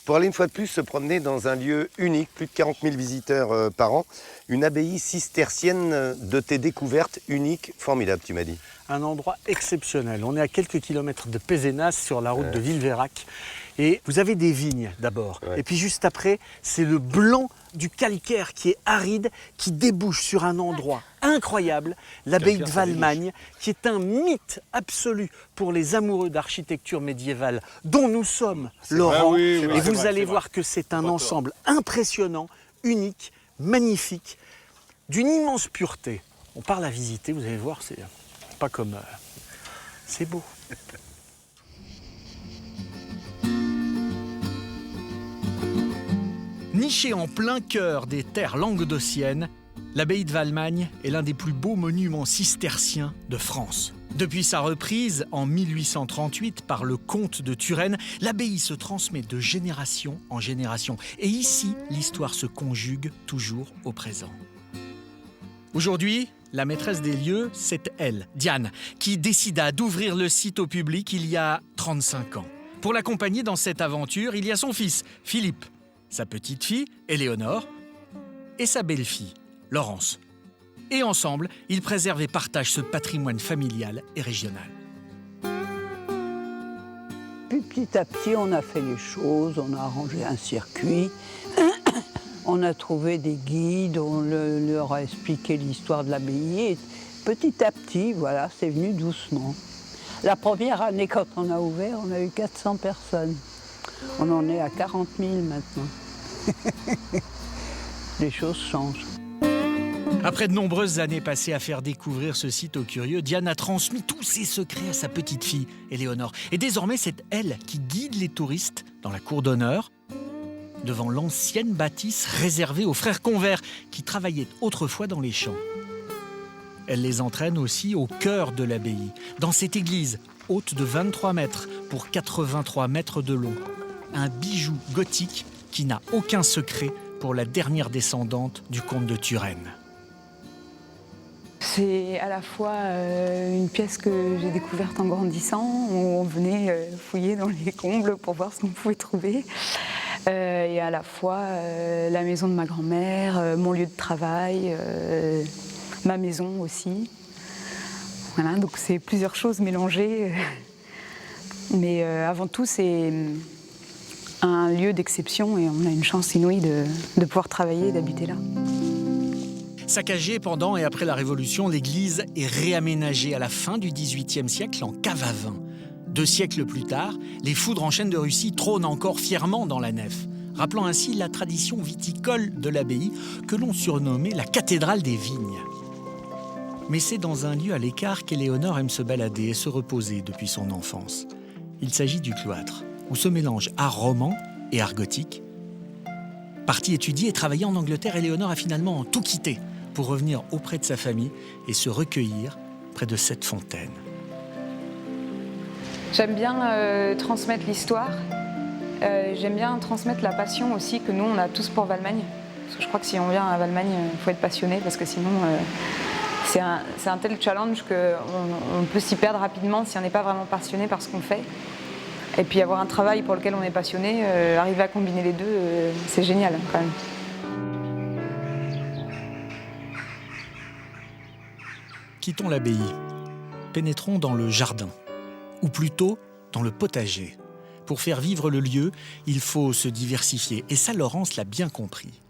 pour aller une fois de plus se promener dans un lieu unique, plus de 40 000 visiteurs par an, une abbaye cistercienne de tes découvertes uniques, formidables, tu m'as dit. Un endroit exceptionnel. On est à quelques kilomètres de Pézenas, sur la route de Villeveyrac. Et vous avez des vignes d'abord. Ouais. Et puis juste après, c'est le blanc du calcaire qui est aride, qui débouche sur un endroit incroyable, l'abbaye de Valmagne, qui est un mythe absolu pour les amoureux d'architecture médiévale, dont nous sommes, Laurent. Oui, oui, et vous allez voir que c'est un ensemble impressionnant, unique, magnifique, d'une immense pureté. On parle à visiter, vous allez voir, c'est pas comme... c'est beau. Nichée en plein cœur des terres languedociennes, l'abbaye de Valmagne est l'un des plus beaux monuments cisterciens de France. Depuis sa reprise en 1838 par le comte de Turenne, l'abbaye se transmet de génération en génération. Et ici, l'histoire se conjugue toujours au présent. Aujourd'hui, la maîtresse des lieux, c'est elle, Diane, qui décida d'ouvrir le site au public il y a 35 ans. Pour l'accompagner dans cette aventure, il y a son fils, Philippe, sa petite-fille, Éléonore, et sa belle-fille, Laurence. Et ensemble, ils préservent et partagent ce patrimoine familial et régional. Puis petit à petit, on a fait les choses, on a arrangé un circuit, on a trouvé des guides, on leur a expliqué l'histoire de l'abbaye. Et petit à petit, voilà, c'est venu doucement. La première année, quand on a ouvert, on a eu 400 personnes. On en est à 40 000 maintenant. Les choses changent. Après de nombreuses années passées à faire découvrir ce site aux curieux, Diane a transmis tous ses secrets à sa petite-fille, Éléonore. Et désormais, c'est elle qui guide les touristes dans la cour d'honneur, devant l'ancienne bâtisse réservée aux frères Convert, qui travaillaient autrefois dans les champs. Elle les entraîne aussi au cœur de l'abbaye, dans cette église haute de 23 mètres pour 83 mètres de long. Un bijou gothique qui n'a aucun secret pour la dernière descendante du comte de Turenne. C'est à la fois une pièce que j'ai découverte en grandissant, où on venait fouiller dans les combles pour voir ce qu'on pouvait trouver, et à la fois la maison de ma grand-mère, mon lieu de travail, ma maison aussi. Voilà, donc c'est plusieurs choses mélangées, mais avant tout c'est un lieu d'exception et on a une chance inouïe de pouvoir travailler et d'habiter là. Saccagée pendant et après la Révolution, l'église est réaménagée à la fin du XVIIIe siècle en cave à vin. 2 siècles plus tard, les foudres en chêne de Russie trônent encore fièrement dans la nef, rappelant ainsi la tradition viticole de l'abbaye que l'on surnommait la cathédrale des vignes. Mais c'est dans un lieu à l'écart qu'Éléonore aime se balader et se reposer depuis son enfance. Il s'agit du cloître, où se mélangent art roman et art gothique. Partie étudier et travailler en Angleterre, Éléonore a finalement tout quitté pour revenir auprès de sa famille et se recueillir près de cette fontaine. J'aime bien transmettre l'histoire. J'aime bien transmettre la passion aussi que nous, on a tous pour Valmagne. Parce que je crois que si on vient à Valmagne, il faut être passionné parce que sinon, c'est un tel challenge qu'on peut s'y perdre rapidement si on n'est pas vraiment passionné par ce qu'on fait. Et puis avoir un travail pour lequel on est passionné, arriver à combiner les deux, c'est génial quand même. Quittons l'abbaye, pénétrons dans le jardin, ou plutôt dans le potager. Pour faire vivre le lieu, il faut se diversifier, et ça Laurence l'a bien compris.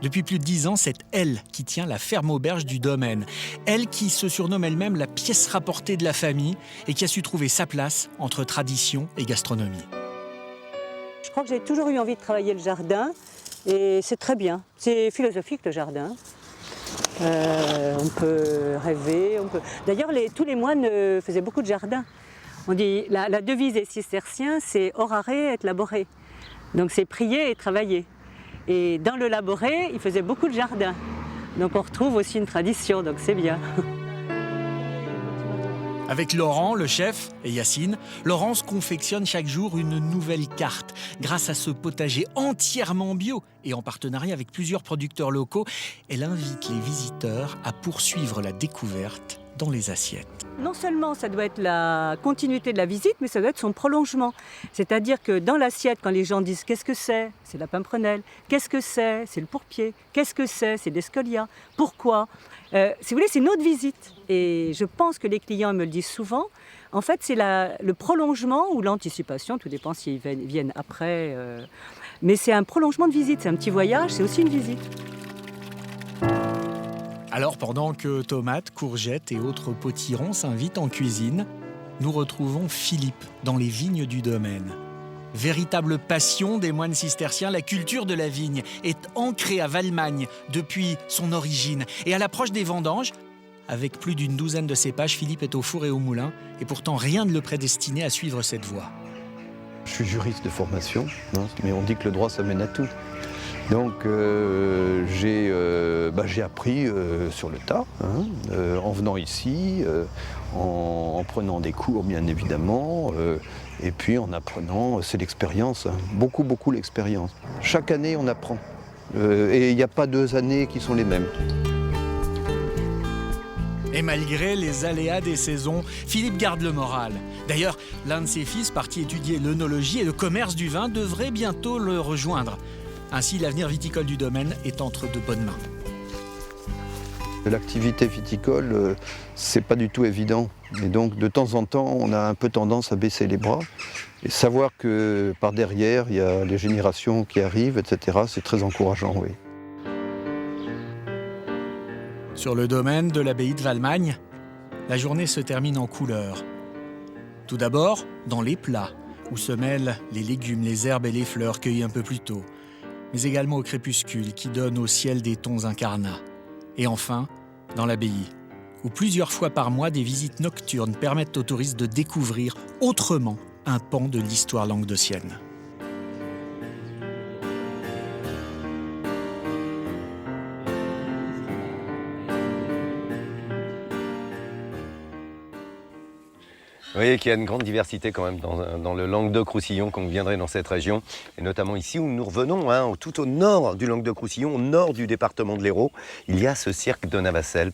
Depuis plus de 10 ans, c'est elle qui tient la ferme auberge du domaine. Elle qui se surnomme elle-même la pièce rapportée de la famille et qui a su trouver sa place entre tradition et gastronomie. Je crois que j'ai toujours eu envie de travailler le jardin et c'est très bien. C'est philosophique le jardin. On peut rêver. D'ailleurs, tous les moines faisaient beaucoup de jardin. On dit la devise des cisterciens, c'est orare et labore. Donc c'est prier et travailler. Et dans le laboré, il faisait beaucoup de jardin. Donc on retrouve aussi une tradition, donc c'est bien. Avec Laurent, le chef, et Yacine, Laurence confectionne chaque jour une nouvelle carte. Grâce à ce potager entièrement bio et en partenariat avec plusieurs producteurs locaux, elle invite les visiteurs à poursuivre la découverte dans les assiettes. Non seulement ça doit être la continuité de la visite, mais ça doit être son prolongement. C'est-à-dire que dans l'assiette, quand les gens disent « qu'est-ce que c'est ?» C'est la pimprenelle. « Qu'est-ce que c'est ?» C'est le pourpier. « Qu'est-ce que c'est ?» C'est l'escolia. Pourquoi Si vous voulez, c'est une autre visite. Et je pense que les clients me le disent souvent. En fait, c'est le prolongement ou l'anticipation, tout dépend s'ils viennent après. Mais c'est un prolongement de visite, c'est un petit voyage, c'est aussi une visite. Alors pendant que tomates, courgettes et autres potirons s'invitent en cuisine, nous retrouvons Philippe dans les vignes du domaine. Véritable passion des moines cisterciens, la culture de la vigne est ancrée à Valmagne depuis son origine. Et à l'approche des vendanges, avec plus d'une douzaine de cépages, Philippe est au four et au moulin, et pourtant rien ne le prédestinait à suivre cette voie. Je suis juriste de formation, mais on dit que le droit ça mène à tout. Donc j'ai appris sur le tas, en venant ici, en prenant des cours bien évidemment, et puis en apprenant, c'est l'expérience, beaucoup l'expérience. Chaque année on apprend, et il n'y a pas 2 années qui sont les mêmes. Et malgré les aléas des saisons, Philippe garde le moral. D'ailleurs, l'un de ses fils, parti étudier l'œnologie et le commerce du vin, devrait bientôt le rejoindre. Ainsi, l'avenir viticole du domaine est entre de bonnes mains. L'activité viticole, c'est pas du tout évident. Et donc, de temps en temps, on a un peu tendance à baisser les bras. Et savoir que par derrière, il y a les générations qui arrivent, etc., c'est très encourageant, oui. Sur le domaine de l'abbaye de Valmagne, la journée se termine en couleurs. Tout d'abord, dans les plats, où se mêlent les légumes, les herbes et les fleurs cueillis un peu plus tôt, mais également au crépuscule qui donne au ciel des tons incarnats. Et enfin, dans l'abbaye, où plusieurs fois par mois, des visites nocturnes permettent aux touristes de découvrir autrement un pan de l'histoire languedocienne. Vous voyez qu'il y a une grande diversité quand même dans le Languedoc-Roussillon quand vous viendrez dans cette région, et notamment ici où nous revenons, tout au nord du Languedoc-Roussillon, au nord du département de l'Hérault, il y a ce cirque de Navacelles,